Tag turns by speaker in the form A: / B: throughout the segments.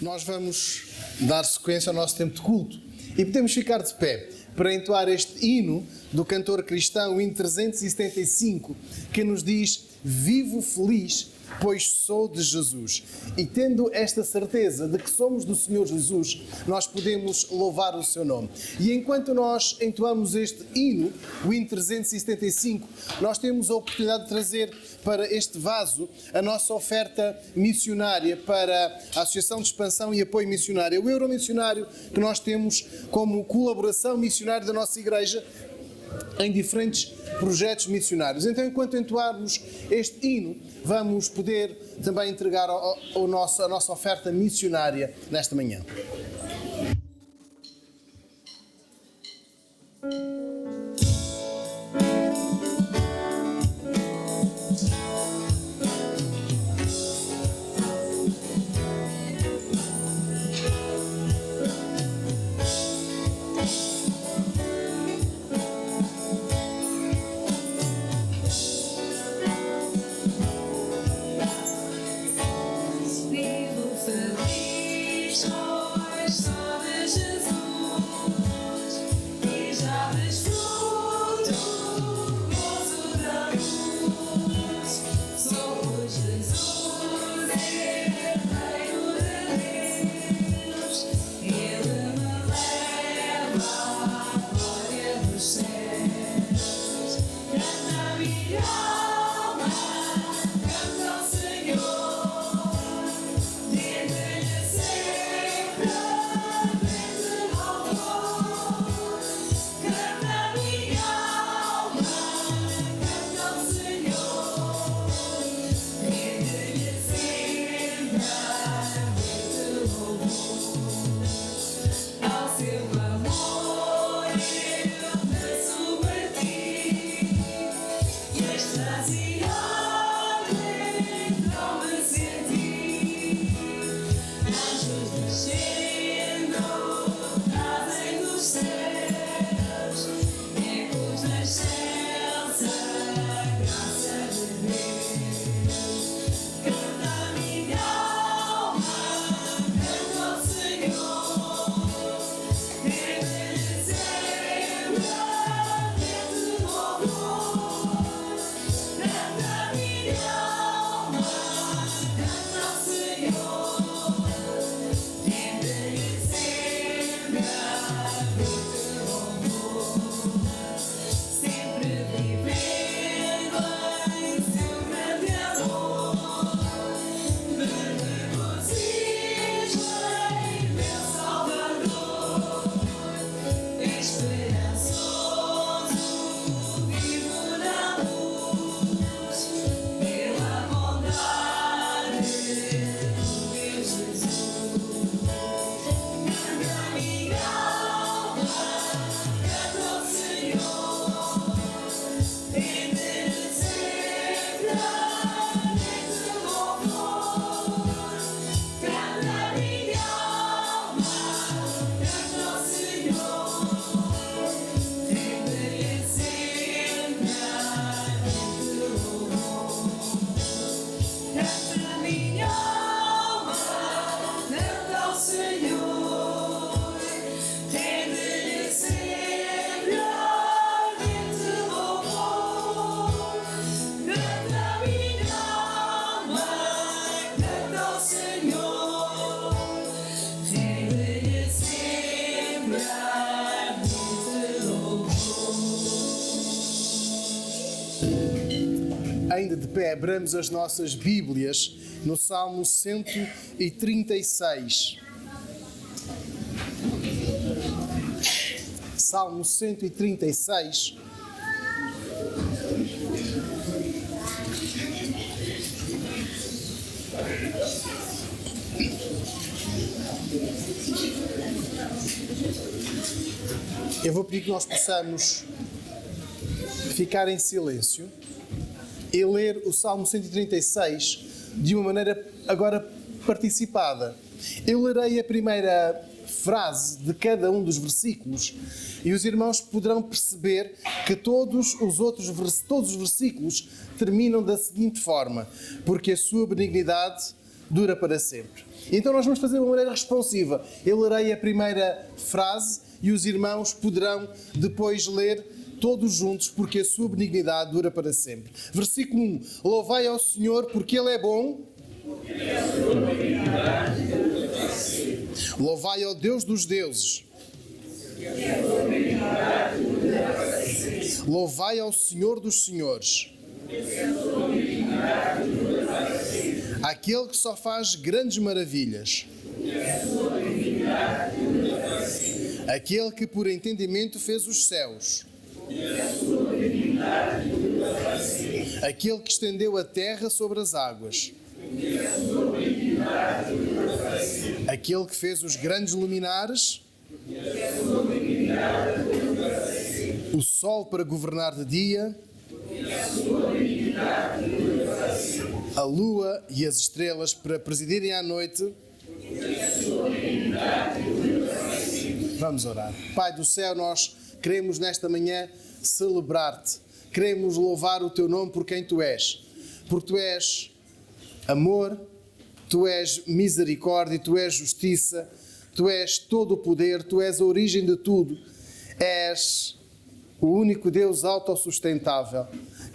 A: Nós vamos dar sequência ao nosso tempo de culto e podemos ficar de pé para entoar este hino do cantor cristão, o hino 375, que nos diz: vivo feliz, pois sou de Jesus. E tendo esta certeza de que somos do Senhor Jesus, nós podemos louvar o seu nome. E enquanto nós entoamos este hino, o hino 375, nós temos a oportunidade de trazer para este vaso a nossa oferta missionária para a Associação de Expansão e Apoio Missionário, o Euromissionário, que nós temos como colaboração missionária da nossa igreja em diferentes projetos missionários. Então, enquanto entoarmos este hino, vamos poder também entregar a nossa oferta missionária nesta manhã. Ainda de pé, abramos as nossas Bíblias no Salmo 136. Salmo 136. Eu vou pedir que nós possamos ficar em silêncio e ler o Salmo 136 de uma maneira agora participada. Eu lerei a primeira frase de cada um dos versículos e os irmãos poderão perceber que todos os versículos terminam da seguinte forma: porque a sua benignidade dura para sempre. Então nós vamos fazer de uma maneira responsiva. Eu lerei a primeira frase e os irmãos poderão depois ler todos juntos, porque a sua benignidade dura para sempre. Versículo 1. Louvai ao Senhor porque Ele é bom. Louvai ao Deus dos deuses. Louvai ao Senhor dos senhores. Aquele que só faz grandes maravilhas. Aquele que por entendimento fez os céus. Aquele que estendeu a terra sobre as águas. Aquele que fez os grandes luminares. O sol para governar de dia. A lua e as estrelas para presidirem à noite. Vamos orar. Pai do céu, nós queremos nesta manhã celebrar-te. Queremos louvar o teu nome por quem tu és. Porque tu és amor, tu és misericórdia, tu és justiça, tu és todo o poder, tu és a origem de tudo. És o único Deus autossustentável,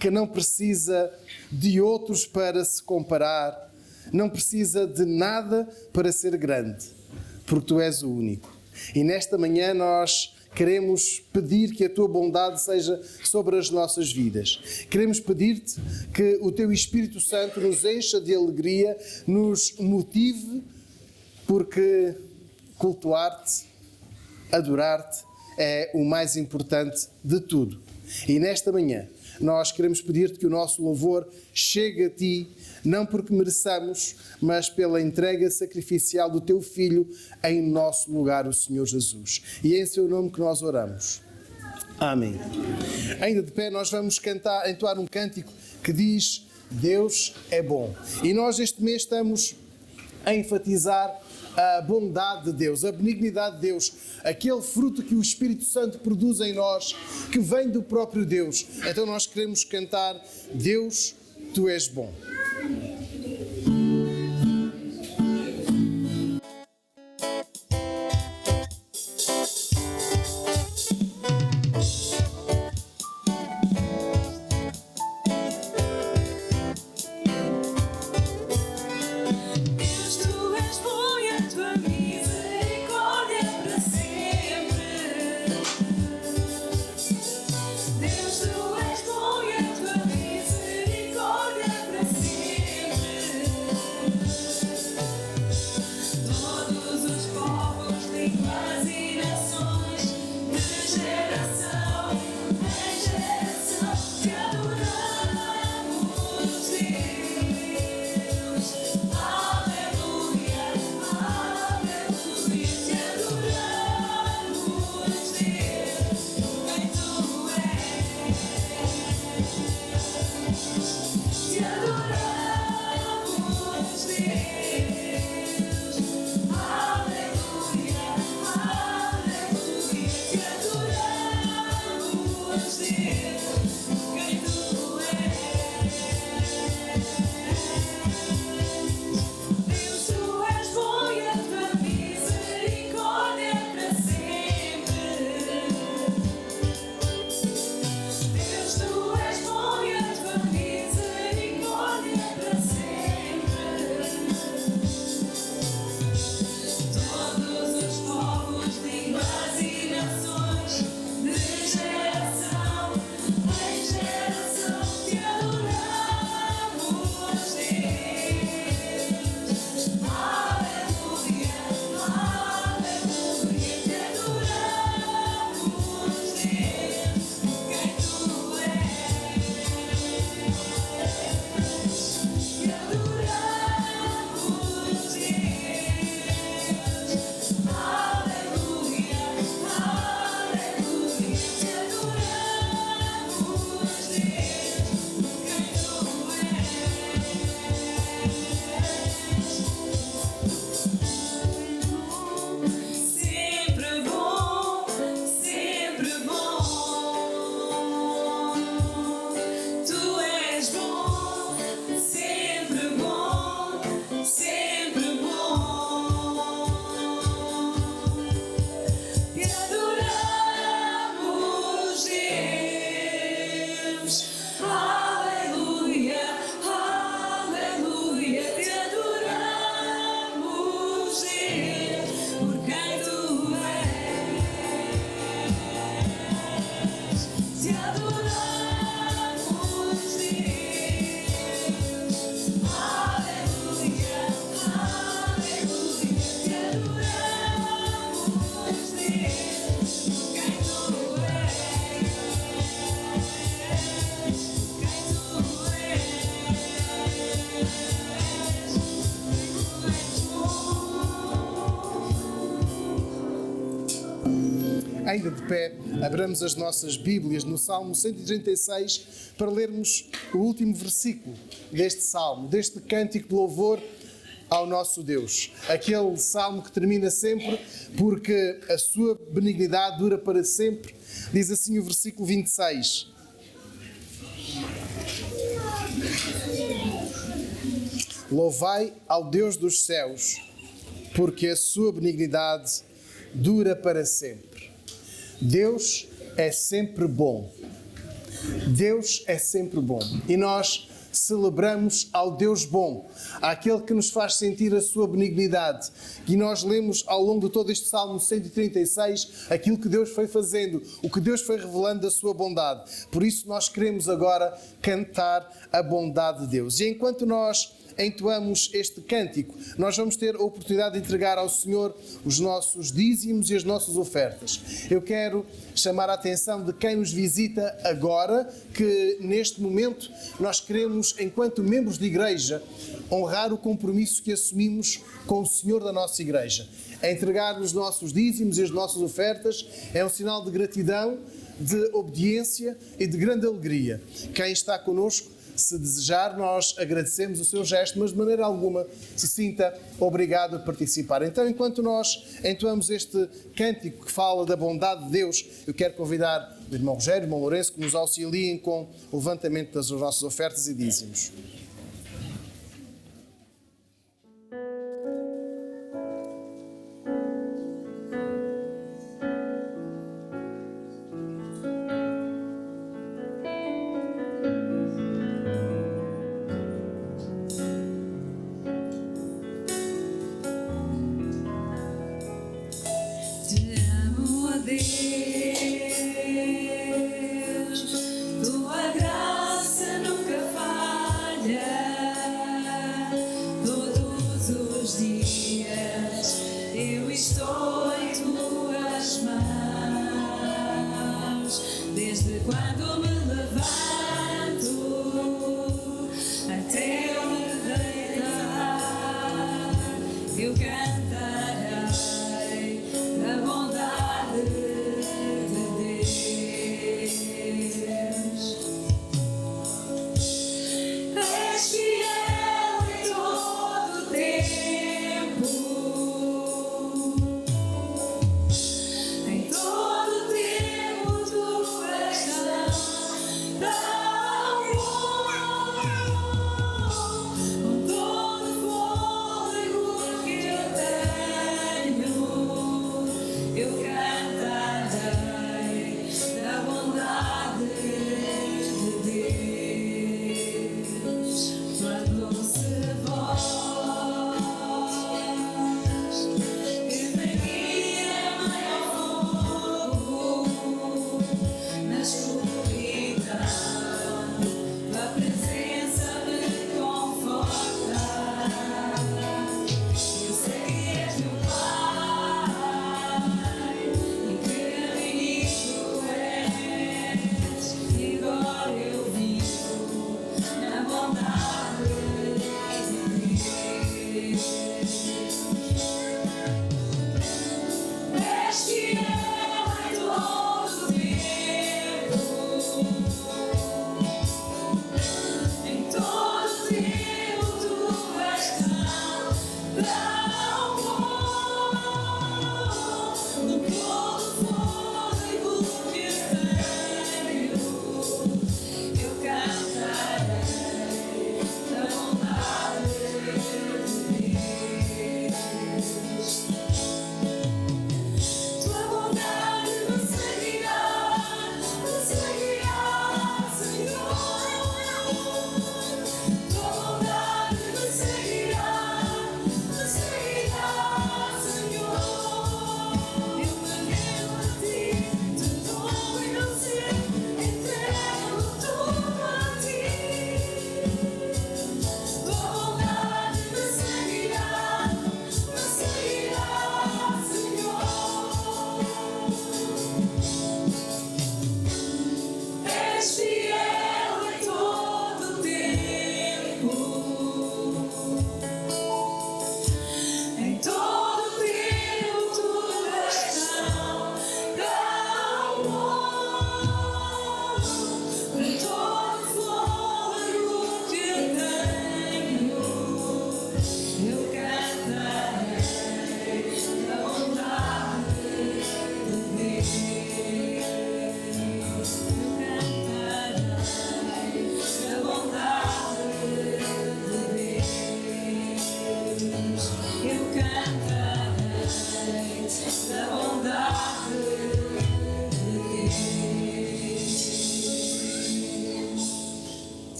A: que não precisa de outros para se comparar, não precisa de nada para ser grande, porque tu és o único. E nesta manhã nós queremos pedir que a tua bondade seja sobre as nossas vidas. Queremos pedir-te que o teu Espírito Santo nos encha de alegria, nos motive, porque cultuar-te, adorar-te, é o mais importante de tudo. E nesta manhã nós queremos pedir-te que o nosso louvor chegue a ti, não porque mereçamos, mas pela entrega sacrificial do teu Filho em nosso lugar, o Senhor Jesus. E é em seu nome que nós oramos. Amém. Ainda de pé, nós vamos entoar um cântico que diz: Deus é bom. E nós este mês estamos a enfatizar a bondade de Deus, a benignidade de Deus, aquele fruto que o Espírito Santo produz em nós, que vem do próprio Deus. Então nós queremos cantar: Deus, tu és bom.
B: Deus, tu és bom e a tua misericórdia para sempre.
A: ainda de pé, abramos as nossas Bíblias no Salmo 136 para lermos o último versículo deste salmo, deste cântico de louvor ao nosso Deus. Aquele salmo que termina sempre, porque a sua benignidade dura para sempre. Diz assim o versículo 26. Louvai ao Deus dos céus, porque a sua benignidade dura para sempre. Deus é sempre bom. Deus é sempre bom. E nós celebramos ao Deus bom, àquele que nos faz sentir a sua benignidade. E nós lemos ao longo de todo este Salmo 136 aquilo que Deus foi fazendo, o que Deus foi revelando da sua bondade. Por isso nós queremos agora cantar a bondade de Deus. E enquanto nós entoamos este cântico, nós vamos ter a oportunidade de entregar ao Senhor os nossos dízimos e as nossas ofertas. Eu quero chamar a atenção de quem nos visita agora, que neste momento nós queremos, enquanto membros de igreja, honrar o compromisso que assumimos com o Senhor da nossa igreja. Entregar os nossos dízimos e as nossas ofertas é um sinal de gratidão, de obediência e de grande alegria. Quem está connosco, se desejar, nós agradecemos o seu gesto, mas de maneira alguma se sinta obrigado a participar. Então, enquanto nós entoamos este cântico que fala da bondade de Deus, eu quero convidar o irmão Rogério e o irmão Lourenço que nos auxiliem com o levantamento das nossas ofertas e dízimos.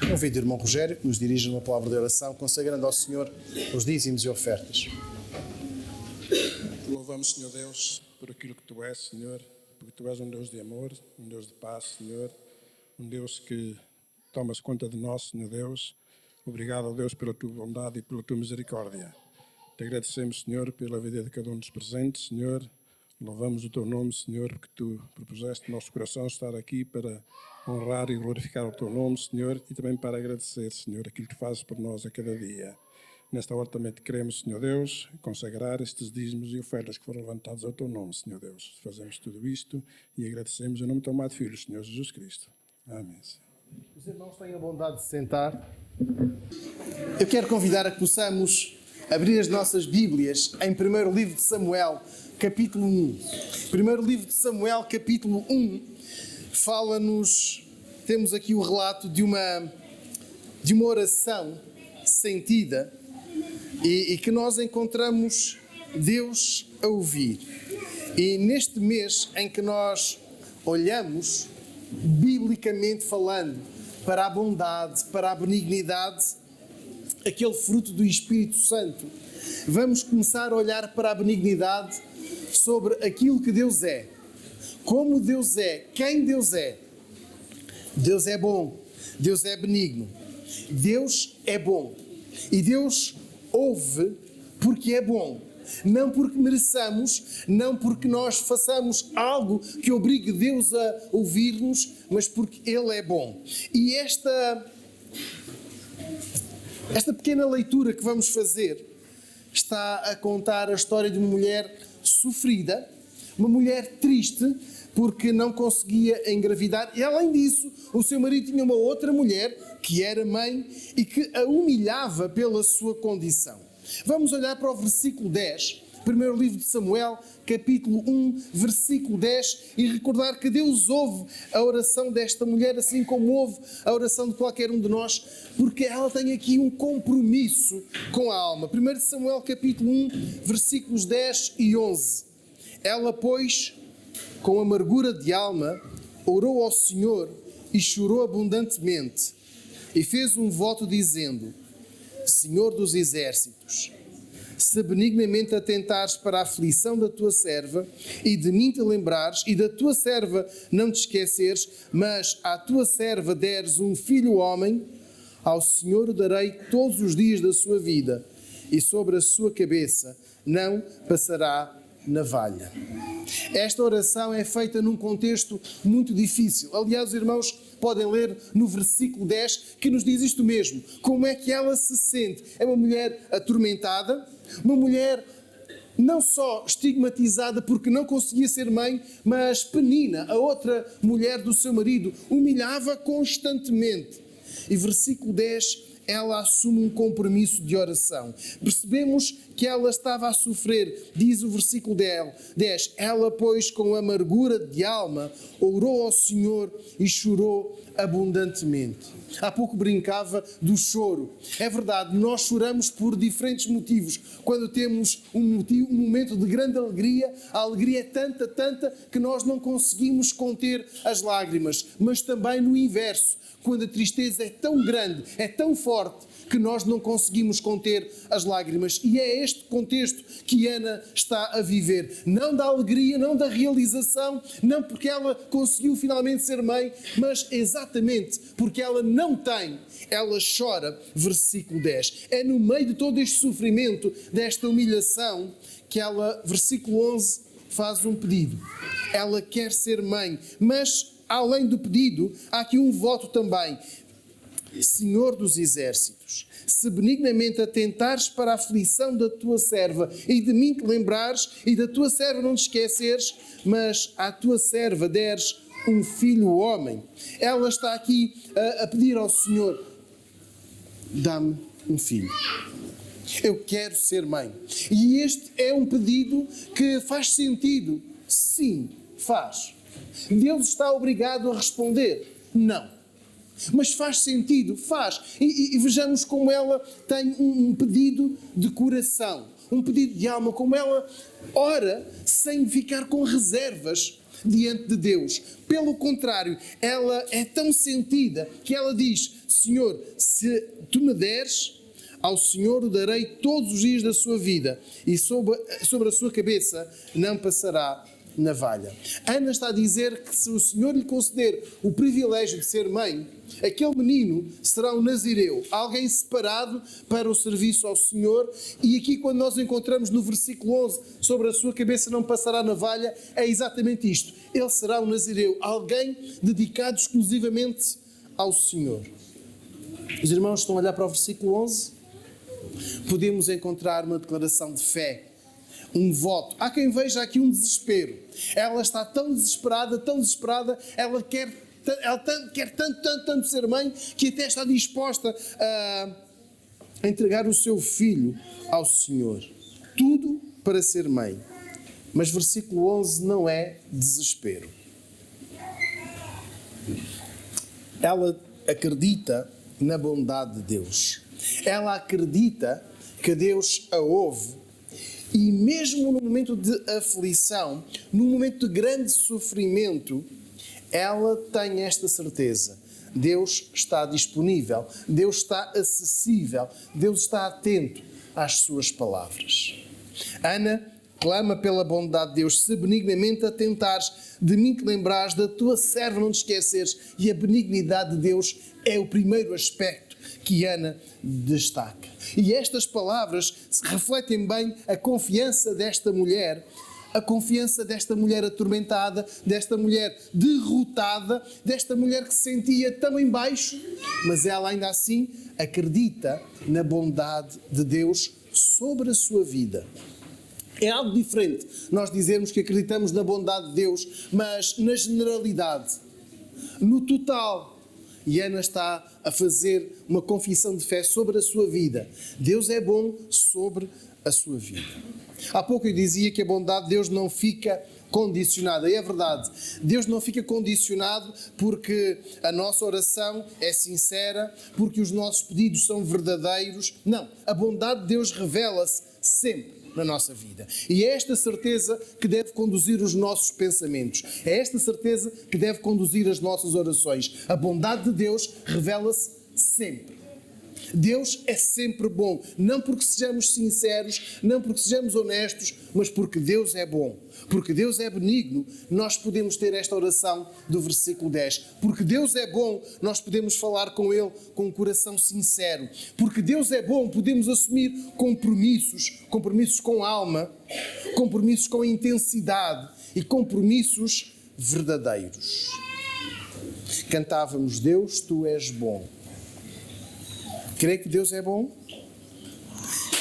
A: Convido o irmão Rogério que nos dirija uma palavra de oração, consagrando ao Senhor os dízimos e ofertas.
B: Te louvamos, Senhor Deus, por aquilo que Tu és, Senhor, porque Tu és um Deus de amor, um Deus de paz, Senhor, um Deus que tomas conta de nós, Senhor Deus. Obrigado, Deus, pela Tua bondade e pela Tua misericórdia. Te agradecemos, Senhor, pela vida de cada um dos presentes, Senhor. Louvamos o Teu nome, Senhor, porque Tu propuseste no nosso coração estar aqui para honrar e glorificar o Teu nome, Senhor, e também para agradecer, Senhor, aquilo que fazes por nós a cada dia. Nesta hora também te queremos, Senhor Deus, consagrar estes dízimos e ofertas que foram levantados ao Teu nome, Senhor Deus. Fazemos tudo isto e agradecemos em nome do Teu amado Filho, Senhor Jesus Cristo. Amém.
A: Os irmãos têm a bondade de sentar. Eu quero convidar a que possamos abrir as nossas Bíblias em 1º livro de Samuel, capítulo 1. 1º livro de Samuel, capítulo 1, fala-nos, temos aqui o relato de uma oração sentida e que nós encontramos Deus a ouvir. E neste mês em que nós olhamos, biblicamente falando, para a bondade, para a benignidade, aquele fruto do Espírito Santo, vamos começar a olhar para a benignidade sobre aquilo que Deus é, como Deus é, quem Deus é. Deus é bom, Deus é benigno, Deus é bom e Deus ouve porque é bom. Não porque mereçamos, não porque nós façamos algo que obrigue Deus a ouvir-nos, mas porque Ele é bom. E esta pequena leitura que vamos fazer está a contar a história de uma mulher sofrida, uma mulher triste, porque não conseguia engravidar. E além disso, o seu marido tinha uma outra mulher, que era mãe, e que a humilhava pela sua condição. Vamos olhar para o versículo 10, primeiro livro de Samuel, capítulo 1, versículo 10, e recordar que Deus ouve a oração desta mulher, assim como ouve a oração de qualquer um de nós, porque ela tem aqui um compromisso com a alma. 1 Samuel, capítulo 1, versículos 10 e 11. Ela, pois, com amargura de alma, orou ao Senhor e chorou abundantemente, e fez um voto dizendo: Senhor dos exércitos, se benignamente atentares para a aflição da tua serva e de mim te lembrares e da tua serva não te esqueceres, mas à tua serva deres um filho homem, ao Senhor o darei todos os dias da sua vida e sobre a sua cabeça não passará navalha. Esta oração é feita num contexto muito difícil. Aliás, os irmãos podem ler no versículo 10 que nos diz isto mesmo. Como é que ela se sente? É uma mulher atormentada, uma mulher não só estigmatizada porque não conseguia ser mãe, mas Penina, a outra mulher do seu marido, humilhava constantemente. E versículo 10, ela assume um compromisso de oração. Percebemos que ela estava a sofrer, diz o versículo 10, ela, pois, com amargura de alma, orou ao Senhor e chorou abundantemente. Há pouco brincava do choro. É verdade, nós choramos por diferentes motivos. Quando temos um momento de grande alegria, a alegria é tanta que nós não conseguimos conter as lágrimas. Mas também no inverso, quando a tristeza é tão grande, é tão forte, que nós não conseguimos conter as lágrimas. E é este contexto que Ana está a viver. Não da alegria, não da realização, não porque ela conseguiu finalmente ser mãe, mas exatamente porque ela não tem. Ela chora, versículo 10. É no meio de todo este sofrimento, desta humilhação, que ela, versículo 11, faz um pedido. Ela quer ser mãe, mas além do pedido, há aqui um voto também. Senhor dos exércitos, se benignamente atentares para a aflição da tua serva e de mim te lembrares e da tua serva não te esqueceres, mas à tua serva deres um filho homem. Ela está aqui a pedir ao Senhor: dá-me um filho. Eu quero ser mãe. E este é um pedido que faz sentido. Sim, faz. Deus está obrigado a responder? Não. Mas faz sentido, faz. E vejamos como ela tem um pedido de coração, um pedido de alma, como ela ora sem ficar com reservas. diante de Deus. Pelo contrário, ela é tão sentida que ela diz: Senhor, se tu me deres, ao Senhor o darei todos os dias da sua vida, e sobre a sua cabeça não passará navalha. Ana está a dizer que se o Senhor lhe conceder o privilégio de ser mãe, aquele menino será um nazireu, alguém separado para o serviço ao Senhor. E aqui, quando nós encontramos no versículo 11, sobre a sua cabeça não passará navalha, é exatamente isto. Ele será um nazireu, alguém dedicado exclusivamente ao Senhor. Os irmãos estão a olhar para o versículo 11? Podemos encontrar uma declaração de fé, um voto. Há quem veja aqui um desespero. Ela está tão desesperada, ela quer tanto ser mãe, que até está disposta a entregar o seu filho ao Senhor. Tudo para ser mãe. Mas versículo 11 não é desespero. Ela acredita na bondade de Deus. Ela acredita que Deus a ouve. E mesmo no momento de aflição, no momento de grande sofrimento, ela tem esta certeza: Deus está disponível, Deus está acessível, Deus está atento às suas palavras. Ana clama pela bondade de Deus: se benignamente atentares, de mim te lembrares, da tua serva não te esqueceres. E a benignidade de Deus é o primeiro aspecto que Ana destaca. E estas palavras refletem bem a confiança desta mulher, a confiança desta mulher atormentada, desta mulher derrotada, desta mulher que se sentia tão em baixo, mas ela ainda assim acredita na bondade de Deus sobre a sua vida. É algo diferente nós dizermos que acreditamos na bondade de Deus, mas na generalidade, no total. E Ana está a fazer uma confissão de fé sobre a sua vida. Deus é bom sobre a sua vida. Há pouco eu dizia que a bondade de Deus não fica condicionada. E é verdade. Deus não fica condicionado porque a nossa oração é sincera, porque os nossos pedidos são verdadeiros. Não. A bondade de Deus revela-se sempre na nossa vida. E é esta certeza que deve conduzir os nossos pensamentos. É esta certeza que deve conduzir as nossas orações. A bondade de Deus revela-se sempre. Deus é sempre bom. Não porque sejamos sinceros, não porque sejamos honestos, mas porque Deus é bom. Porque Deus é benigno, nós podemos ter esta oração do versículo 10. Porque Deus é bom, nós podemos falar com Ele com um coração sincero. Porque Deus é bom, podemos assumir compromissos com alma, compromissos com intensidade e compromissos verdadeiros. Cantávamos: Deus, Tu és bom. Crê que Deus é bom?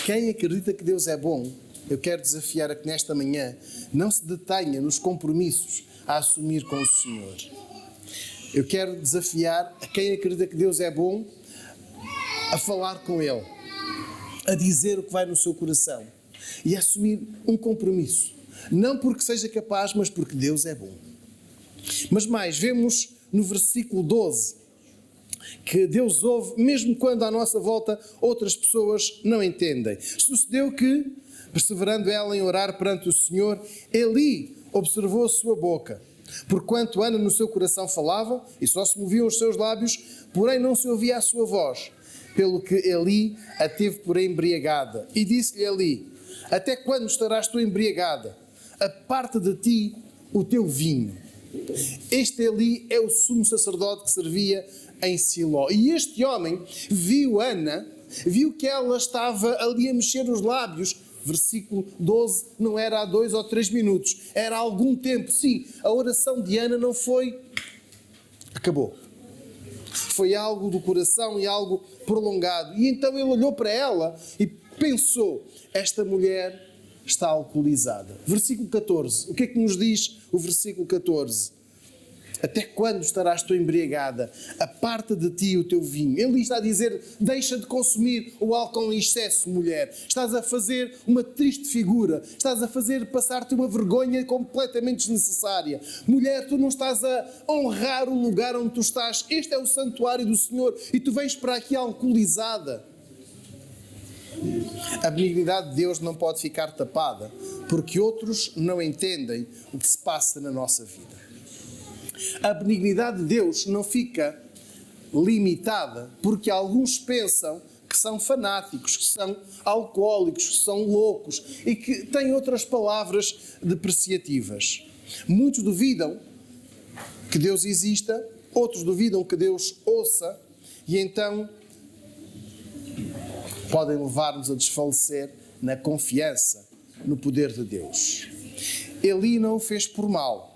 A: Quem acredita que Deus é bom, eu quero desafiar a que nesta manhã não se detenha nos compromissos a assumir com o Senhor. Eu quero desafiar a quem acredita que Deus é bom a falar com Ele, a dizer o que vai no seu coração e a assumir um compromisso. Não porque seja capaz, mas porque Deus é bom. Mas mais, vemos no versículo 12 que Deus ouve mesmo quando à nossa volta outras pessoas não entendem. Sucedeu que, perseverando ela em orar perante o Senhor, Eli observou a sua boca, porquanto Ana no seu coração falava e só se moviam os seus lábios, porém não se ouvia a sua voz, pelo que Eli a teve por embriagada. E disse-lhe Eli: até quando estarás tu embriagada? Aparta de ti o teu vinho. Este Eli é o sumo sacerdote que servia em Siló. E este homem viu Ana, viu que ela estava ali a mexer os lábios. Versículo 12, não era há 2 ou 3 minutos, era há algum tempo. Sim, a oração de Ana não foi... acabou. Foi algo do coração e algo prolongado. E então ele olhou para ela e pensou: esta mulher está alcoolizada. Versículo 14. O que é que nos diz o versículo 14? Até quando estarás tu embriagada? Aparta de ti o teu vinho. Ele está a dizer: deixa de consumir o álcool em excesso, mulher. Estás a fazer uma triste figura. Estás a fazer passar-te uma vergonha completamente desnecessária. Mulher, tu não estás a honrar o lugar onde tu estás. Este é o santuário do Senhor e tu vens para aqui alcoolizada. A benignidade de Deus não pode ficar tapada, porque outros não entendem o que se passa na nossa vida. A benignidade de Deus não fica limitada, porque alguns pensam que são fanáticos, que são alcoólicos, que são loucos e que têm outras palavras depreciativas. Muitos duvidam que Deus exista, outros duvidam que Deus ouça e então podem levar-nos a desfalecer na confiança no poder de Deus. Eli não o fez por mal.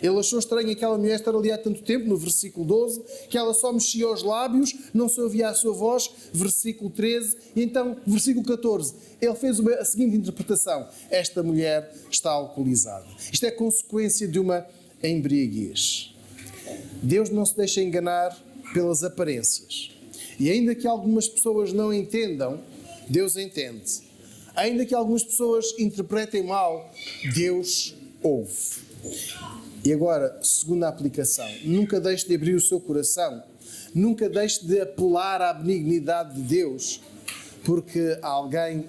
A: Ele achou estranho aquela mulher estar ali há tanto tempo, no versículo 12, que ela só mexia os lábios, não se ouvia a sua voz, versículo 13, e então, versículo 14, ele fez a seguinte interpretação: esta mulher está alcoolizada. Isto é consequência de uma embriaguez. Deus não se deixa enganar pelas aparências. E ainda que algumas pessoas não entendam, Deus entende. Ainda que algumas pessoas interpretem mal, Deus ouve. E agora, segunda aplicação, nunca deixe de abrir o seu coração, nunca deixe de apelar à benignidade de Deus, porque alguém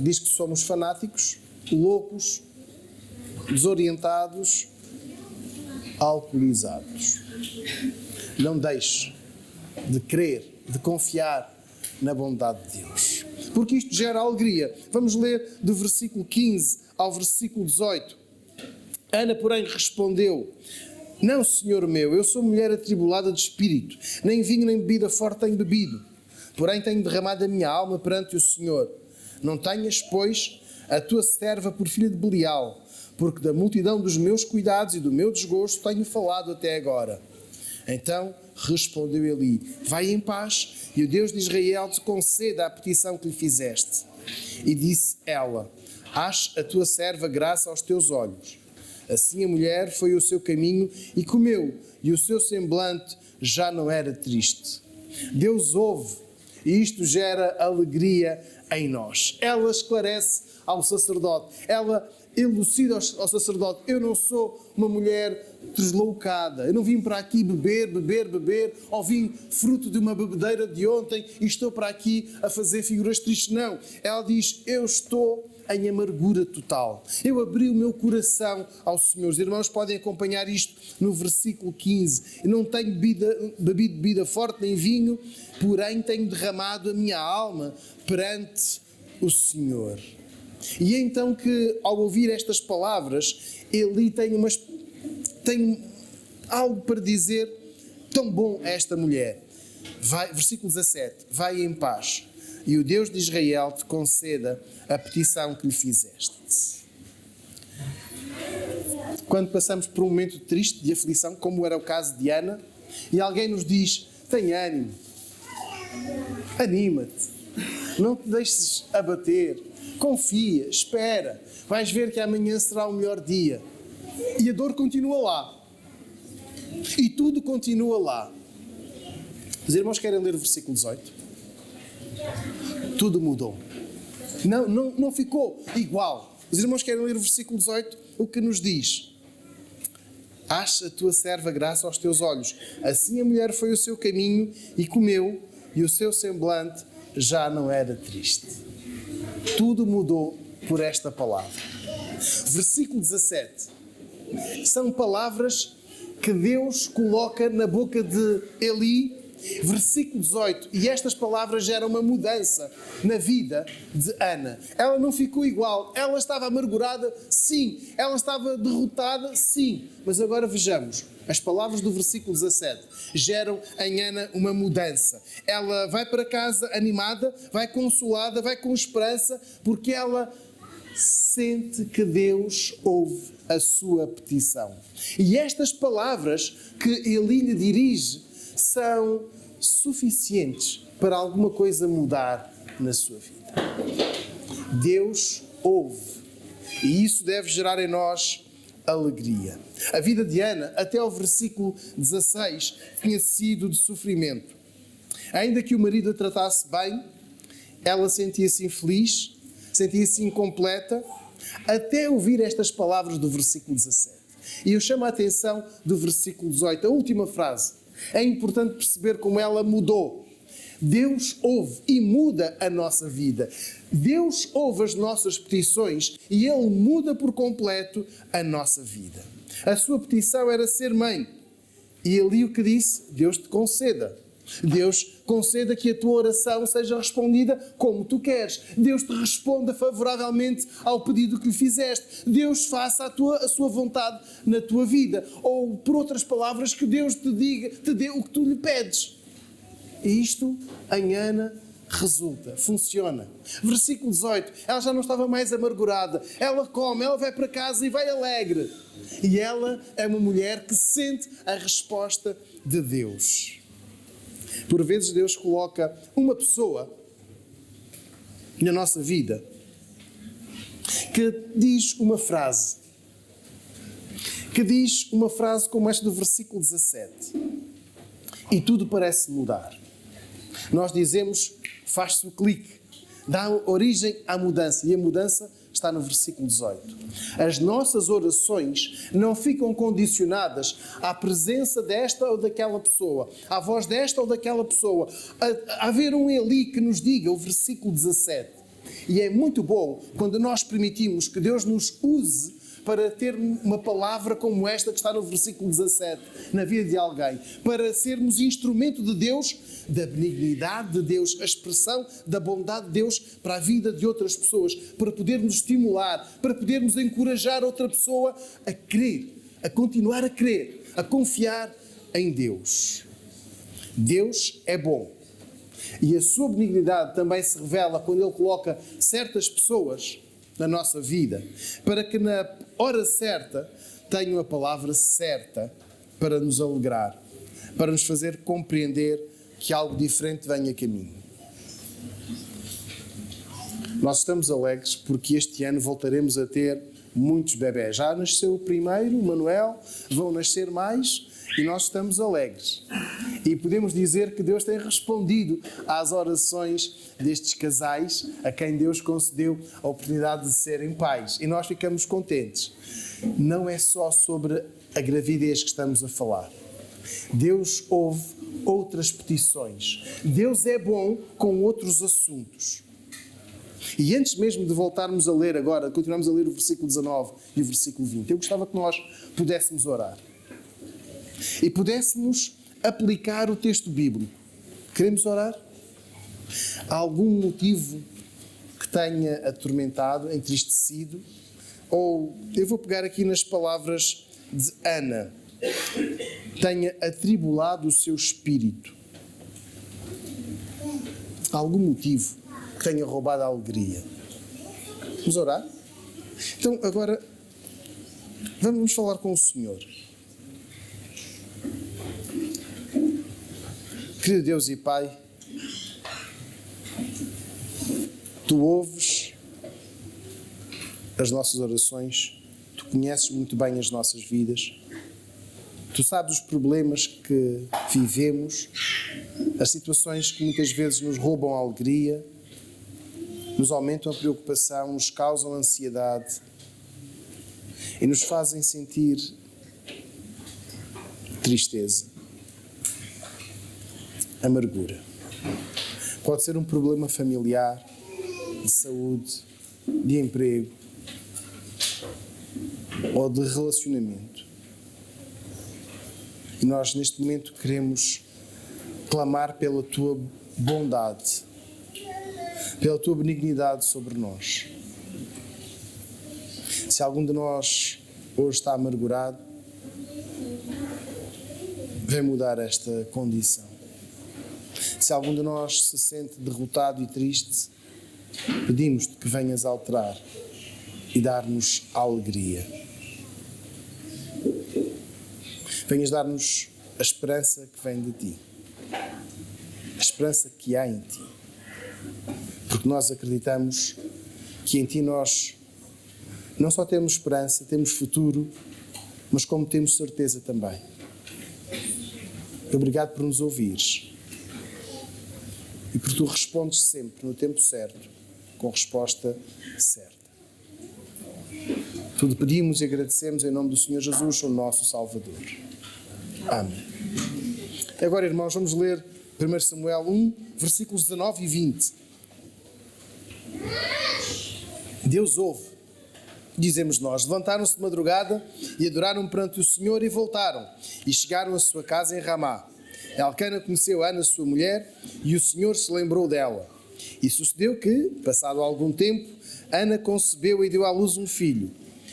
A: diz que somos fanáticos, loucos, desorientados, alcoolizados. Não deixe de crer, de confiar na bondade de Deus, porque isto gera alegria. Vamos ler do versículo 15 ao versículo 18. Ana, porém, respondeu: não, senhor meu, eu sou mulher atribulada de espírito, nem vinho nem bebida forte tenho bebido, porém tenho derramado a minha alma perante o Senhor. Não tenhas, pois, a tua serva por filha de Belial, porque da multidão dos meus cuidados e do meu desgosto tenho falado até agora. Então respondeu Eli: vai em paz, e o Deus de Israel te conceda a petição que lhe fizeste. E disse ela: hás a tua serva graça aos teus olhos. Assim a mulher foi o seu caminho e comeu, e o seu semblante já não era triste. Deus ouve, e isto gera alegria em nós. Ela esclarece ao sacerdote, ela elucida ao sacerdote: eu não sou uma mulher desloucada, eu não vim para aqui beber, ou vim fruto de uma bebedeira de ontem e estou para aqui a fazer figuras tristes. Não, ela diz: eu estou em amargura total. Eu abri o meu coração ao Senhor. Os irmãos podem acompanhar isto no versículo 15. Eu não tenho bebido bebida forte nem vinho, porém tenho derramado a minha alma perante o Senhor. E é então que, ao ouvir estas palavras, Eli tem algo para dizer tão bom a esta mulher. Versículo 17. Vai em paz, e o Deus de Israel te conceda a petição que lhe fizeste. Quando passamos por um momento triste, de aflição, como era o caso de Ana, e alguém nos diz: tem ânimo, anima-te, não te deixes abater, confia, espera, vais ver que amanhã será o melhor dia. E a dor continua lá. E tudo continua lá. Os irmãos querem ler o versículo 18? Tudo mudou. Não ficou igual. Os irmãos querem ler o versículo 18, o que nos diz: acha a tua serva graça aos teus olhos. Assim a mulher foi o seu caminho e comeu, e o seu semblante já não era triste. Tudo mudou por esta palavra. Versículo 17. São palavras que Deus coloca na boca de Eli. Versículo 18. E estas palavras geram uma mudança na vida de Ana. Ela não ficou igual. Ela estava amargurada, sim. Ela estava derrotada, sim. Mas agora vejamos. As palavras do versículo 17 geram em Ana uma mudança. Ela vai para casa animada, vai consolada, vai com esperança, porque ela sente que Deus ouve a sua petição. E estas palavras que Eli lhe dirige são suficientes para alguma coisa mudar na sua vida. Deus ouve, e isso deve gerar em nós alegria. A vida de Ana, até ao versículo 16, tinha sido de sofrimento. Ainda que o marido a tratasse bem, ela sentia-se infeliz, sentia-se incompleta, até ouvir estas palavras do versículo 17. E eu chamo a atenção do versículo 18, a última frase. É importante perceber como ela mudou. Deus ouve e muda a nossa vida. Deus ouve as nossas petições e Ele muda por completo a nossa vida. A sua petição era ser mãe. E ali o que disse? Deus te conceda. Deus conceda que a tua oração seja respondida como tu queres. Deus te responda favoravelmente ao pedido que lhe fizeste. Deus faça a sua vontade na tua vida. Ou, por outras palavras, que Deus te dê o que tu lhe pedes. E isto, em Ana, resulta, funciona. Versículo 18. Ela já não estava mais amargurada. Ela come, ela vai para casa e vai alegre. E ela é uma mulher que sente a resposta de Deus. Por vezes Deus coloca uma pessoa na nossa vida que diz uma frase. Que diz uma frase como esta do versículo 17. E tudo parece mudar. Nós dizemos, faz-se o clique. Dá origem à mudança. E a mudança está no versículo 18. As nossas orações não ficam condicionadas à presença desta ou daquela pessoa, à voz desta ou daquela pessoa. A haver um Eli que nos diga o versículo 17. E é muito bom quando nós permitimos que Deus nos use para ter uma palavra como esta que está no versículo 17 na vida de alguém, para sermos instrumento de Deus, da benignidade de Deus, a expressão da bondade de Deus para a vida de outras pessoas, para podermos estimular, para podermos encorajar outra pessoa a crer, a continuar a crer, a confiar em Deus. Deus é bom. E a sua benignidade também se revela quando Ele coloca certas pessoas na nossa vida, para que na hora certa tenham a palavra certa para nos alegrar, para nos fazer compreender que algo diferente vem a caminho. Nós estamos alegres porque este ano voltaremos a ter muitos bebés. Já nasceu o primeiro, o Manuel, vão nascer mais e nós estamos alegres. E podemos dizer que Deus tem respondido às orações destes casais a quem Deus concedeu a oportunidade de serem pais. E nós ficamos contentes. Não é só sobre a gravidez que estamos a falar. Deus ouve outras petições. Deus é bom com outros assuntos. E antes mesmo de voltarmos a ler agora, continuamos a ler o versículo 19 e o versículo 20, eu gostava que nós pudéssemos orar. E pudéssemos aplicar o texto bíblico. Queremos orar? Há algum motivo que tenha atormentado, entristecido? Ou, eu vou pegar aqui nas palavras de Ana, tenha atribulado o seu espírito? Há algum motivo que tenha roubado a alegria? Vamos orar? Então, agora, vamos falar com o Senhor. Querido Deus e Pai, Tu ouves as nossas orações, Tu conheces muito bem as nossas vidas, Tu sabes os problemas que vivemos, as situações que muitas vezes nos roubam a alegria, nos aumentam a preocupação, nos causam ansiedade e nos fazem sentir tristeza, amargura. Pode ser um problema familiar, de saúde, de emprego ou de relacionamento. E nós neste momento queremos clamar pela Tua bondade, pela Tua benignidade sobre nós. Se algum de nós hoje está amargurado, vem mudar esta condição. Se algum de nós se sente derrotado e triste, pedimos-te que venhas alterar e dar-nos alegria. Venhas dar-nos a esperança que vem de Ti. A esperança que há em Ti. Porque nós acreditamos que em Ti nós não só temos esperança, temos futuro, mas como temos certeza também. Obrigado por nos ouvires. E por Tu respondes sempre no tempo certo, com resposta certa. Tudo pedimos e agradecemos em nome do Senhor Jesus, o nosso Salvador. Amém. Agora, irmãos, vamos ler 1 Samuel 1, versículos 19 e 20. Deus ouve, dizemos nós. Levantaram-se de madrugada e adoraram perante o Senhor e voltaram. E chegaram à sua casa em Ramá. Elcana conheceu Ana, sua mulher, e o Senhor se lembrou dela. E sucedeu que, passado algum tempo, Ana concebeu e deu à luz um filho.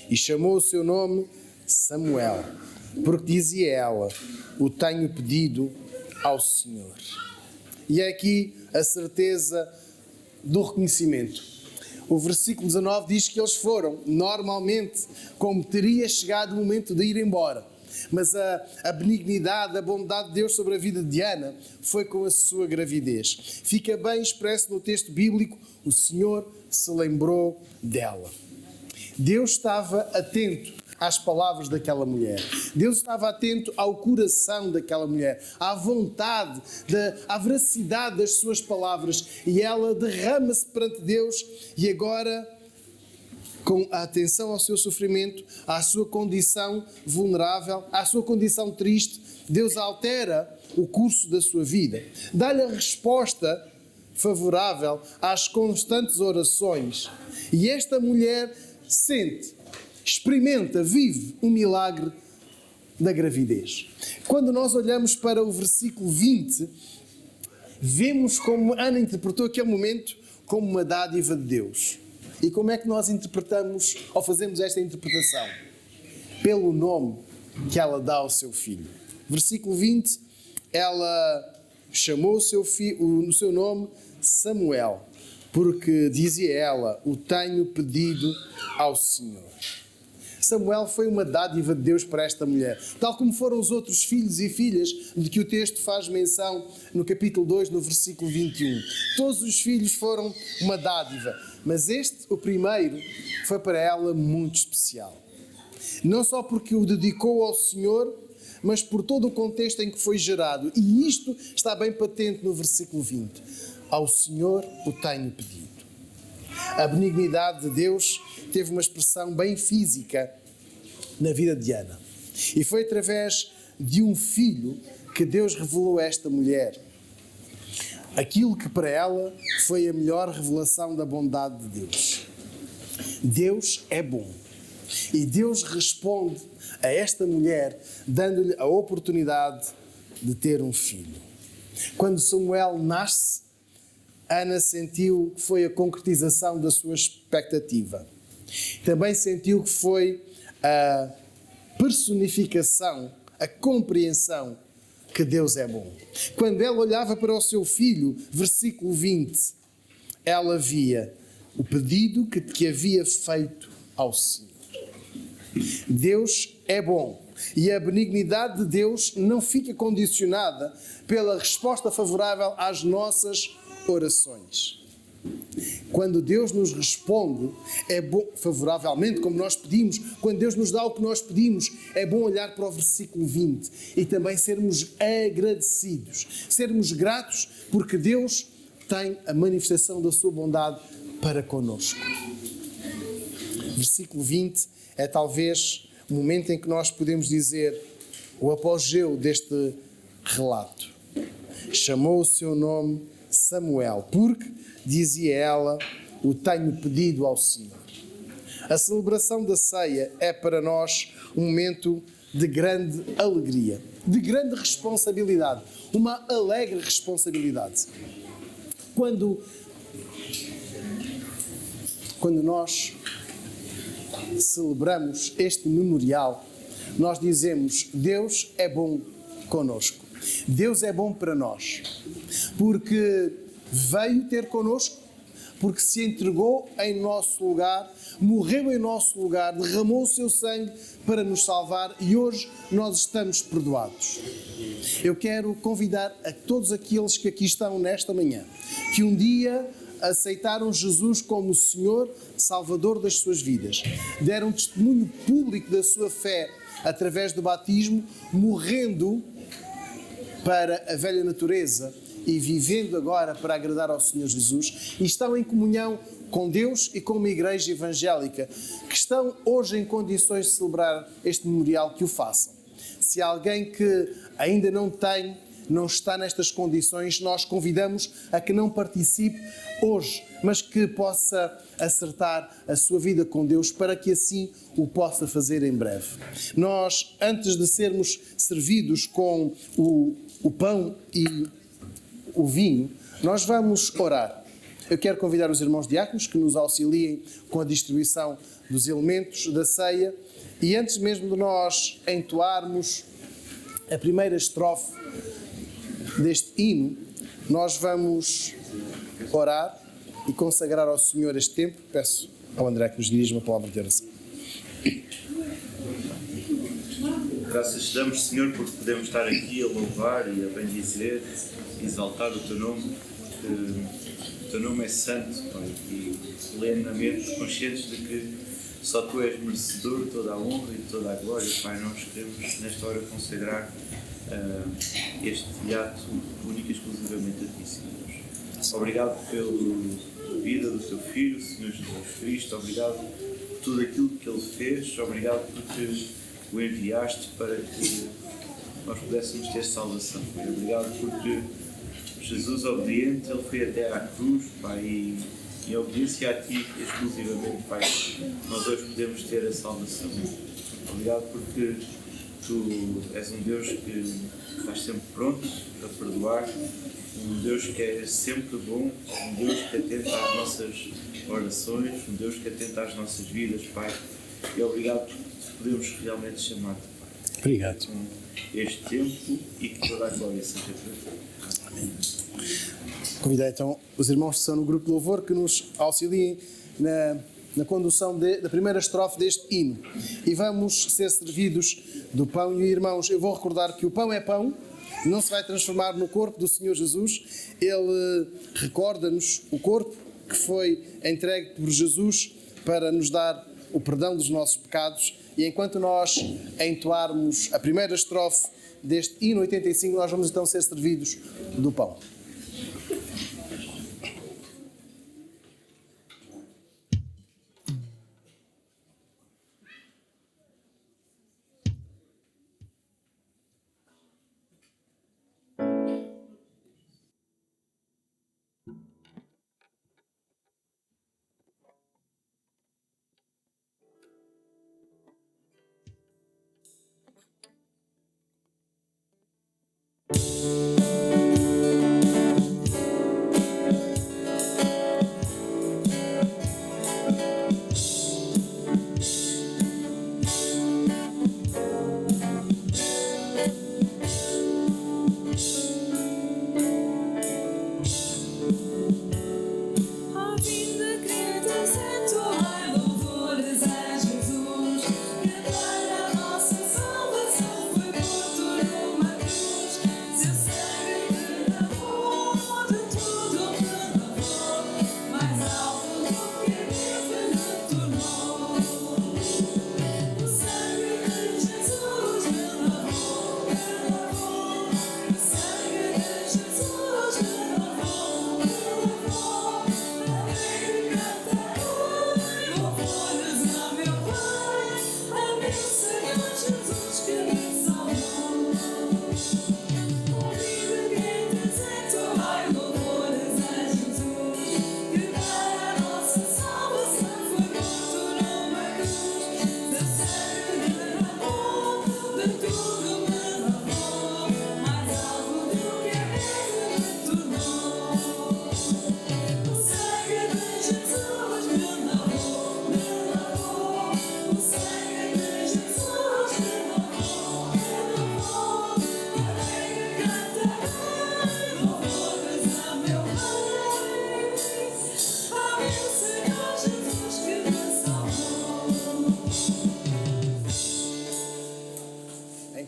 A: E chamou o seu nome Samuel, porque dizia ela: o tenho pedido ao Senhor. E é aqui a certeza do reconhecimento. O versículo 19 diz que eles foram, normalmente, como teria chegado o momento de ir embora. Mas a benignidade, a bondade de Deus sobre a vida de Ana foi com a sua gravidez. Fica bem expresso no texto bíblico: o Senhor se lembrou dela. Deus estava atento às palavras daquela mulher. Deus estava atento ao coração daquela mulher, à vontade, à veracidade das suas palavras. E ela derrama-se perante Deus e agora, com a atenção ao seu sofrimento, à sua condição vulnerável, à sua condição triste, Deus altera o curso da sua vida. Dá-lhe a resposta favorável às constantes orações. E esta mulher sente, experimenta, vive o milagre da gravidez. Quando nós olhamos para o versículo 20, vemos como Ana interpretou aquele momento como uma dádiva de Deus. E como é que nós interpretamos ou fazemos esta interpretação? Pelo nome que ela dá ao seu filho. Versículo 20, ela chamou o seu nome Samuel, porque dizia ela: o tenho pedido ao Senhor. Samuel foi uma dádiva de Deus para esta mulher, tal como foram os outros filhos e filhas de que o texto faz menção no capítulo 2, no versículo 21. Todos os filhos foram uma dádiva, mas este, o primeiro, foi para ela muito especial. Não só porque o dedicou ao Senhor, mas por todo o contexto em que foi gerado. E isto está bem patente no versículo 20. Ao Senhor o tenho pedido. A benignidade de Deus teve uma expressão bem física na vida de Ana. E foi através de um filho que Deus revelou a esta mulher aquilo que para ela foi a melhor revelação da bondade de Deus. Deus é bom. E Deus responde a esta mulher dando-lhe a oportunidade de ter um filho. Quando Samuel nasce, Ana sentiu que foi a concretização da sua expectativa. Também sentiu que foi a personificação, a compreensão que Deus é bom. Quando ela olhava para o seu filho, versículo 20, ela via o pedido que havia feito ao Senhor. Deus é bom. E a benignidade de Deus não fica condicionada pela resposta favorável às nossas orações. Quando Deus nos responde, é bom, favoravelmente, como nós pedimos, quando Deus nos dá o que nós pedimos, é bom olhar para o versículo 20 e também sermos agradecidos, sermos gratos, porque Deus tem a manifestação da sua bondade para connosco. Versículo 20 é talvez o momento em que nós podemos dizer o apogeu deste relato. Chamou o seu nome Samuel, porque, dizia ela, o tenho pedido ao Senhor. A celebração da ceia é para nós um momento de grande alegria, de grande responsabilidade, uma alegre responsabilidade. Quando nós celebramos este memorial, nós dizemos: Deus é bom conosco. Deus é bom para nós, porque veio ter connosco, porque se entregou em nosso lugar, morreu em nosso lugar, derramou o seu sangue para nos salvar e hoje nós estamos perdoados. Eu quero convidar a todos aqueles que aqui estão nesta manhã, que um dia aceitaram Jesus como Senhor, Salvador das suas vidas, deram testemunho público da sua fé através do batismo, morrendo para a velha natureza e vivendo agora para agradar ao Senhor Jesus, e estão em comunhão com Deus e com uma igreja evangélica, que estão hoje em condições de celebrar este memorial, que o façam. Se há alguém que ainda não tem não está nestas condições, nós convidamos a que não participe hoje, mas que possa acertar a sua vida com Deus para que assim o possa fazer em breve. Nós, antes de sermos servidos com o pão e o vinho, nós vamos orar. Eu quero convidar os irmãos diáconos que nos auxiliem com a distribuição dos elementos da ceia e antes mesmo de nós entoarmos a primeira estrofe deste hino, nós vamos orar e consagrar ao Senhor este tempo. Peço ao André que nos dirija uma palavra de oração.
C: Graças te damos, Senhor, porque podemos estar aqui a louvar e a bendizer, exaltar o Teu nome, porque o Teu nome é santo, Pai, e plenamente conscientes de que só Tu és merecedor de toda a honra e de toda a glória. Pai, nós queremos nesta hora consagrar este ato único e exclusivamente a Ti, Senhor. Obrigado pela vida do Teu Filho, Senhor Jesus Cristo. Obrigado por tudo aquilo que Ele fez. Obrigado porque o enviaste para que nós pudéssemos ter salvação. Pai. Obrigado porque Jesus, obediente, Ele foi até à cruz, Pai, e em obediência a Ti exclusivamente, Pai, nós hoje podemos ter a salvação. Obrigado porque Tu és um Deus que estás sempre pronto a perdoar, um Deus que é sempre bom, um Deus que atenta às nossas orações, um Deus que atenta às nossas vidas, Pai. E obrigado porque podemos realmente chamar-te, Pai.
A: Obrigado.
C: Com este tempo e que toda a glória seja para Ti. Amém.
A: Convidei então os irmãos que são no grupo de louvor que nos auxiliem na condução da primeira estrofe deste hino. E vamos ser servidos do pão. E irmãos, eu vou recordar que o pão é pão, não se vai transformar no corpo do Senhor Jesus. Ele recorda-nos o corpo que foi entregue por Jesus para nos dar o perdão dos nossos pecados. E enquanto nós entoarmos a primeira estrofe deste hino 85, nós vamos então ser servidos do pão.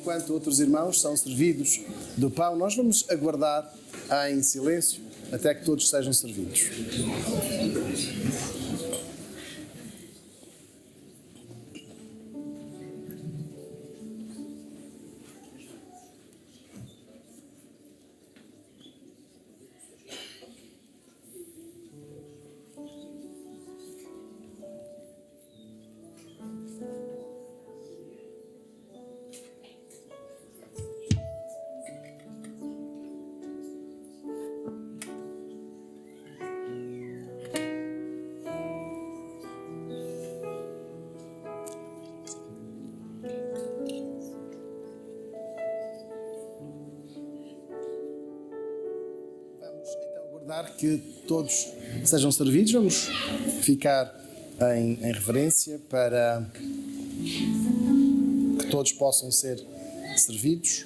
A: Enquanto outros irmãos são servidos do pão, nós vamos aguardar em silêncio até que todos sejam servidos. aguardar que todos sejam servidos. Vamos ficar em reverência para que todos possam ser servidos.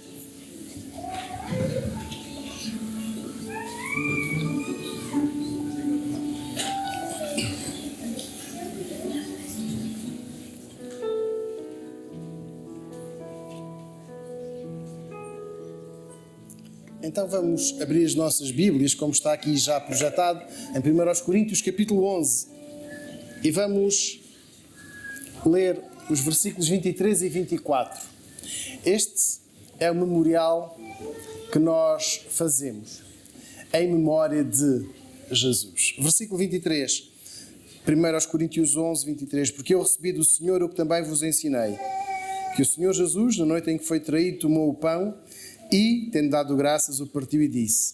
A: Então vamos abrir as nossas Bíblias, como está aqui já projetado, em 1 Coríntios capítulo 11. E vamos ler os versículos 23 e 24. Este é o memorial que nós fazemos em memória de Jesus. Versículo 23, 1 Coríntios 11, 23. Porque eu recebi do Senhor o que também vos ensinei, que o Senhor Jesus, na noite em que foi traído, tomou o pão e, tendo dado graças, o partiu e disse: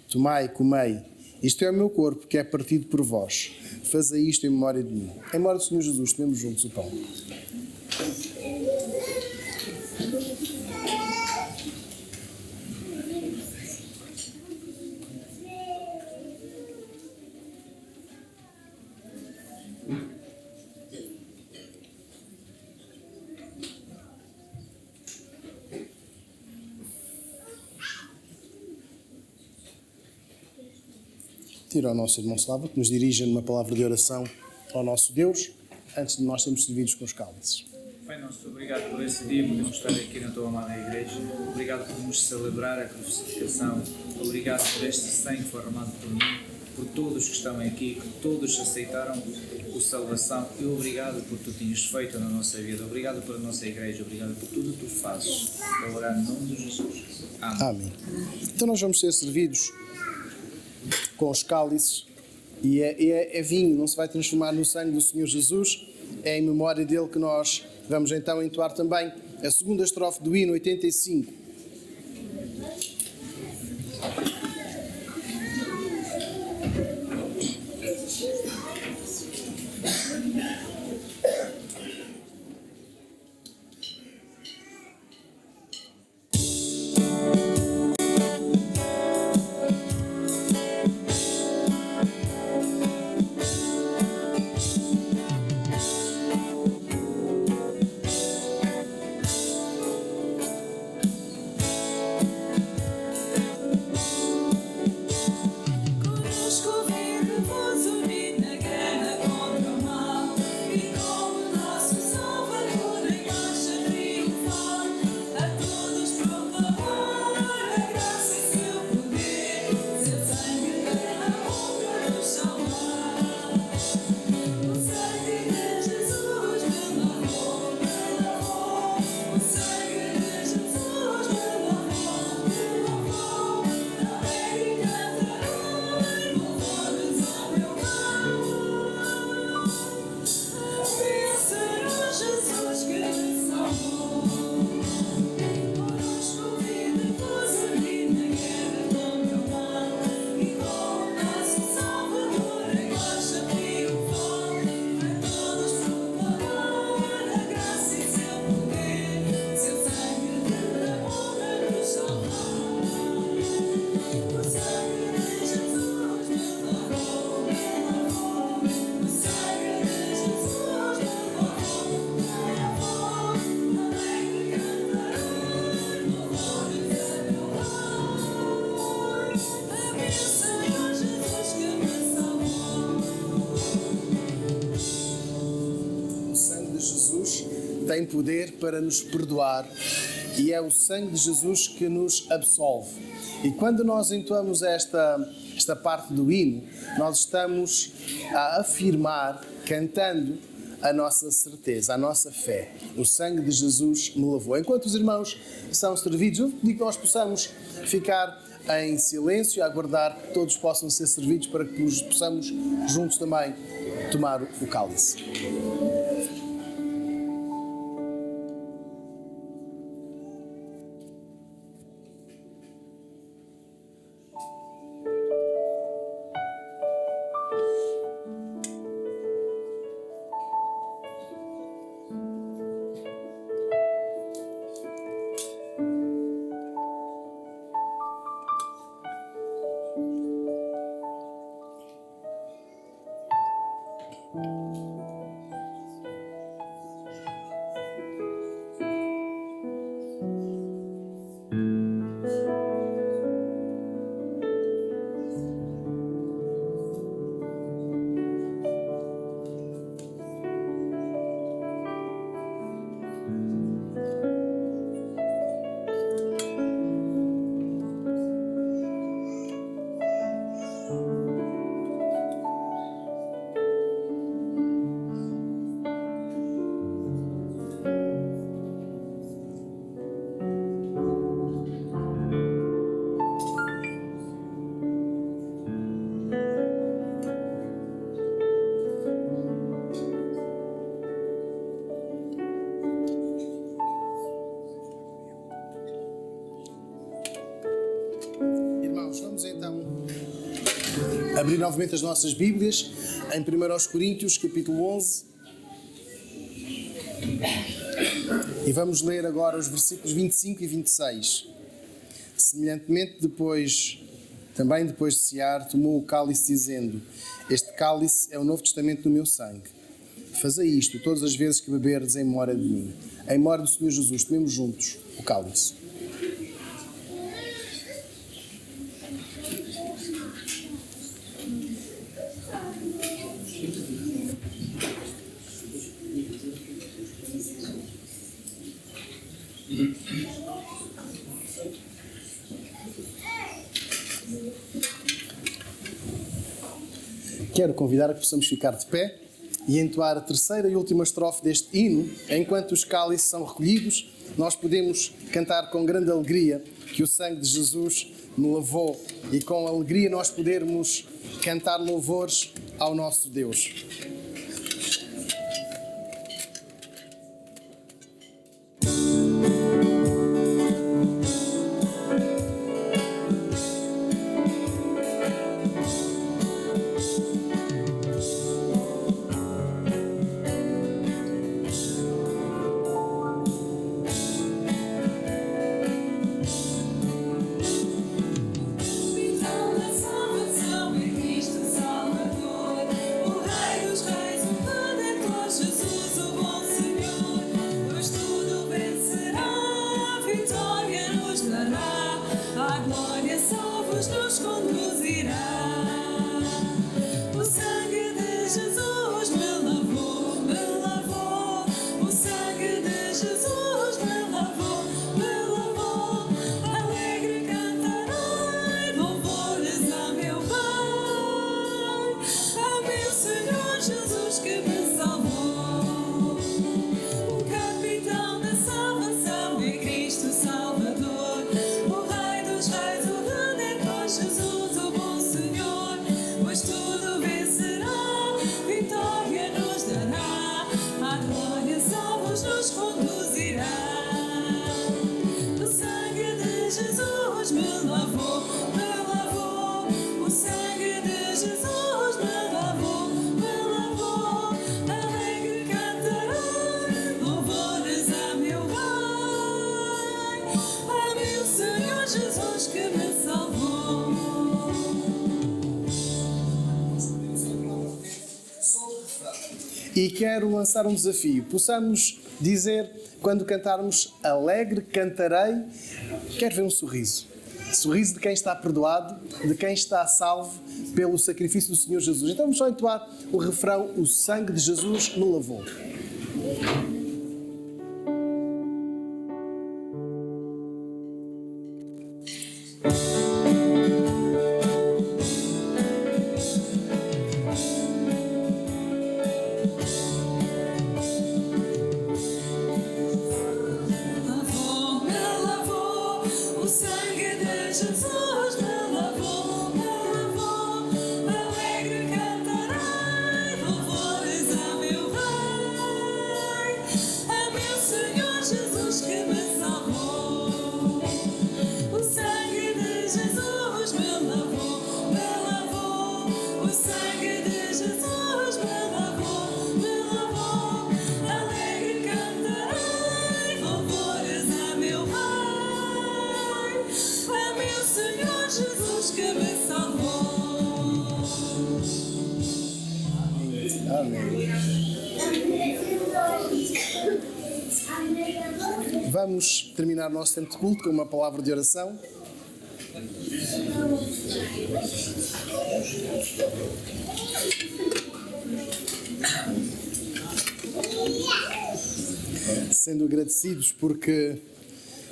A: tomai, comei, isto é o meu corpo que é partido por vós. Fazei isto em memória de mim. Em memória do Senhor Jesus, tomemos juntos o pão. Tira ao nosso irmão Slava, que nos dirija numa palavra de oração ao nosso Deus, antes de nós sermos servidos com os cálices.
D: Pai nosso, obrigado por esse dia, podemos estar aqui na tua amada igreja. Obrigado por nos celebrar a crucificação. Obrigado por este sangue formado por mim, por todos que estão aqui, que todos aceitaram a salvação. E obrigado por tu tinhas feito na nossa vida. Obrigado pela nossa igreja. Obrigado por tudo que tu fazes. Para orar no nome de Jesus. Amém.
A: Amém. Então nós vamos ser servidos com os cálices, e é vinho, não se vai transformar no sangue do Senhor Jesus. É em memória dele que nós vamos então entoar também a segunda estrofe do hino 85. Tem poder para nos perdoar, e é o sangue de Jesus que nos absolve. E quando nós entoamos esta parte do hino, nós estamos a afirmar, cantando, a nossa certeza, a nossa fé. O sangue de Jesus me lavou. Enquanto os irmãos são servidos, eu digo que nós possamos ficar em silêncio, a aguardar que todos possam ser servidos, para que possamos juntos também tomar o cálice. abrir novamente as nossas Bíblias em 1 Coríntios, capítulo 11. E vamos ler agora os versículos 25 e 26. Semelhantemente, também depois de cear, tomou o cálice, dizendo: este cálice é o Novo Testamento do meu sangue. Fazei isto todas as vezes que beberdes em memória de mim. Em memória do Senhor Jesus, tomemos juntos o cálice. Quero convidar a que possamos ficar de pé e entoar a terceira e última estrofe deste hino. Enquanto os cálices são recolhidos, nós podemos cantar com grande alegria que o sangue de Jesus me lavou, e com alegria nós podermos cantar louvores ao nosso Deus. E quero lançar um desafio. Possamos dizer, quando cantarmos alegre cantarei, quero ver um sorriso. Sorriso de quem está perdoado, de quem está salvo pelo sacrifício do Senhor Jesus. Então vamos só entoar o refrão: o sangue de Jesus me lavou. Vamos terminar o nosso tempo de culto com uma palavra de oração. Sendo agradecidos porque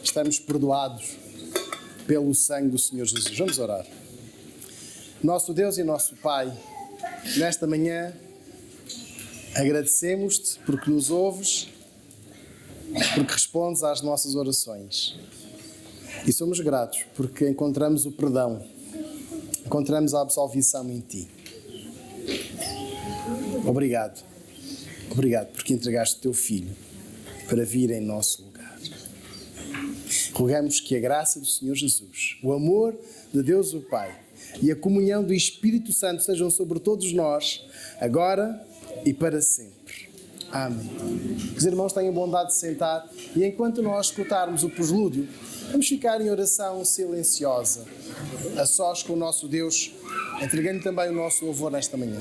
A: estamos perdoados pelo sangue do Senhor Jesus. Vamos orar. Nosso Deus e nosso Pai, nesta manhã agradecemos-te porque nos ouves, porque respondes às nossas orações. E somos gratos porque encontramos o perdão, encontramos a absolvição em Ti. Obrigado. Obrigado porque entregaste o Teu Filho para vir em nosso lugar. Rogamos que a graça do Senhor Jesus, o amor de Deus o Pai, e a comunhão do Espírito Santo sejam sobre todos nós, agora e para sempre. Amém. Os irmãos tenham bondade de sentar e enquanto nós escutarmos o preslúdio, vamos ficar em oração silenciosa, a sós com o nosso Deus, entregando também o nosso louvor nesta manhã.